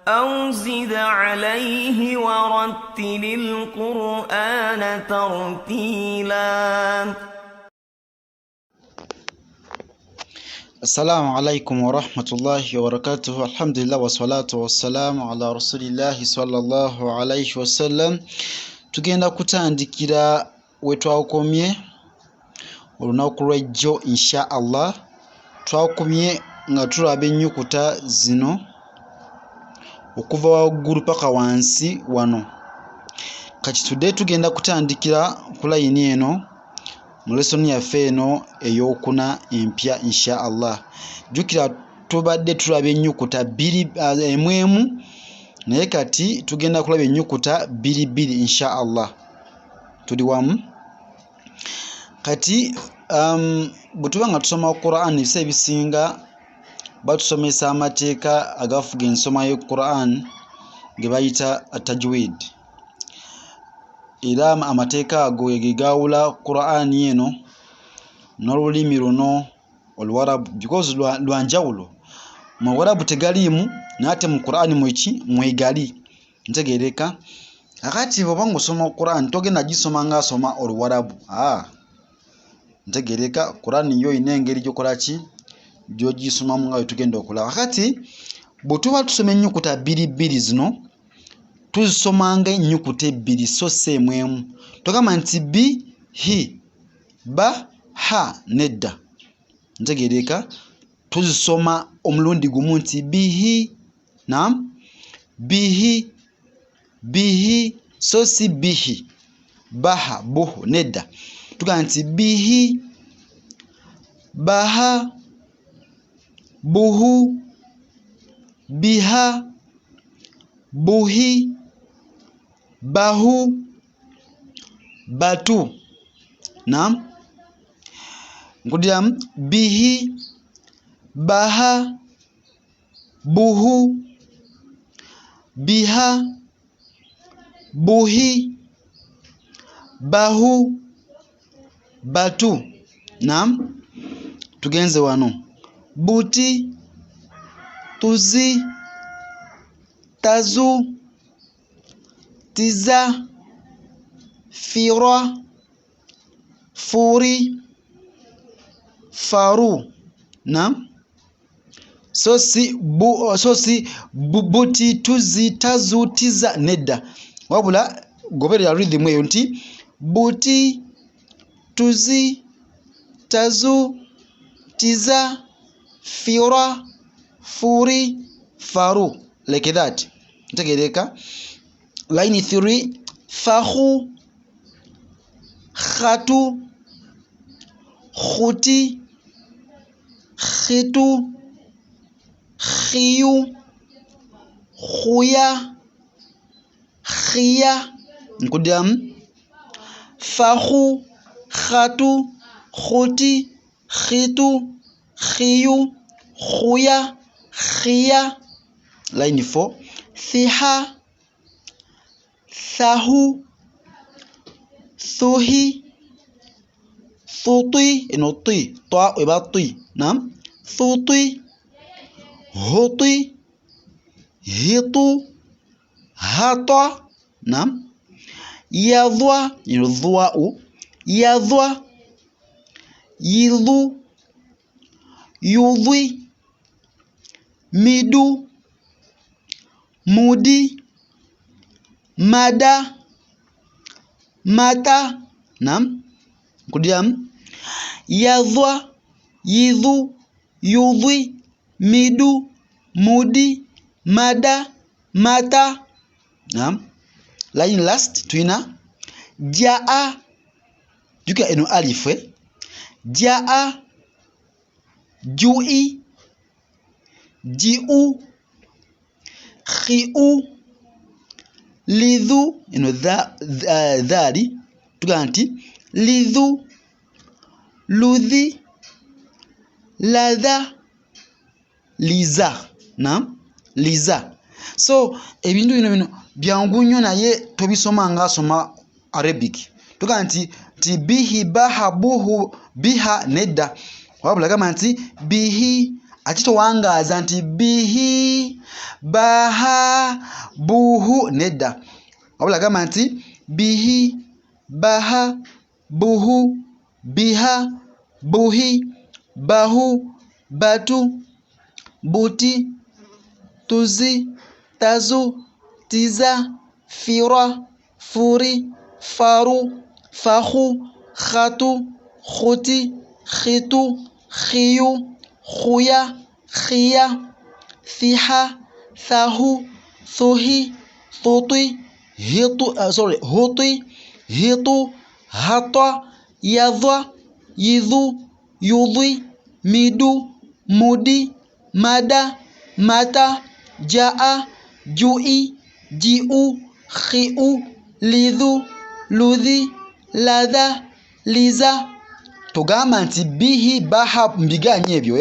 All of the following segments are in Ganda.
أو زد عليه ورتل القرآن ترتيلا. السلام عليكم ورحمة الله وبركاته. الحمد لله والصلاة والسلام على رسول الله صلى الله عليه وسلم. Tugenda kutandikira wetwakomye olunaku lwejjo insha Allah. Twakomye nga tulaba ennyukuta zino okuva waggulu paka wansi wano. Kati tudde tugenda kutandikira ku layini eno mu lesoni yaffe eno ey'okuna empya insha Allah. Jjukira tubadde tulaba ennyukuta bbiri emu naye kati tugenda kulaba ennyukuta bbiri insha Allah. Tuli wamu? Kati bwe tuba nga tusoma Quran ebisa ebisinga batusomesa amateeka agafuga ensoma y'e Quran ge bayita tajwid. Era amateeka ago ge gaawula Quran eno n'olulimi luno Oluwarabu because lwa njawulo. Mu Warabu tegaliimu n'ate mu Quran mwegali. Ntegeereka? Akati bw'oba ng'osoma Quran togenda gisoma ng'asoma Oluwarabu. Ntegeereka? Quran yo ina engeri gy'okola ki? Gy'ogisomamu nga bwe tugenda okulaba. Akati bwe tuba tusoma ennyukuta bbiri zino tuzisomanga ennyukuta ebbiri so si emu emu. Togamba nti bi, hi, ba, ha, nedda. Ntegeereka? Tuzisoma omulundi gumu nti bihi, naam, bihi, bihi, so si bihi, baha, buhu, nedda. Tugamba nti bihi, baha, buhu, biha, buhi, bahu, batu. Naam. Nkudiramu bihi, baha, buhu, biha, buhi, bahu, batu. Naam. Tugenze wano. Buti, tuzi, tazu, tiza, fira, furi, faru. Naam. Buti, tuzi, tazu, tiza, nedda. Wabula goberera rhythm eyo nti buti, tuzi, tazu, tiza, fira, furi, faru. Like that. Ntegeereka? Line 3. Fahu, khatu, khuti, khitu, khiyu, khuya, khiya. Nkudiramu. Fahu, khatu, khuti, khitu, khiyu, khuya, khiya. Line 4. Thiha, thahu, thuhi, thuti. Eno ti twa eba ti. Naam. Thuti, huti, hitu, hata. Naam. Yadhwa. Eno dhwa'u. Yadhwa, yidhu, yudhi, midu, mudi, mada, mata. Naam. Nkudiramu. Yadhwa, yidhu, yudhi, midu, mudi, mada, mata. Naam. Line last tuina jaa. Juka eno alif. Jaa, jui, jiu, khiu, lidhu. Eno dhali. Tugamba nti lidhu, ludhi, ladha, liza. Naam. Liza. So ebintu bino byangu nnyo naye tobisoma ng'asoma Arabic. Tugamba nti bihi, baha, buhu, biha, nedda. Wabula gamba nti bihi, akitowangaaza nti bihi baha buhu nedda wabula agamba nti bihi baha buhu biha buhi bahu batu buti tuzi tazu tiza fira furi faru fahu khatu khuti khitu khiyu khuya khiya thiha thahu thuhi thuti huti hitu hatwa yadhwa yidhu yudhi midu mudi mada mata jaa jui jiu khiu lidhu ludhi ladha liza tugamba nti bihi baha mbiganye ebyo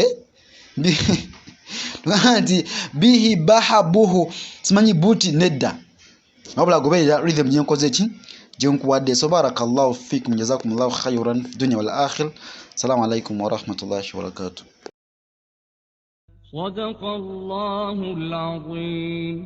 tugamba nti bihi baha buhu simanyi buti nedda wabula goberera rhythm gyenkoze ki gyenkuwadde so barakallahu fikum jazakumullahu khayran dunya wal akhir assalamu alaikum warahmatullahi wabarakatuh صدق الله العظيم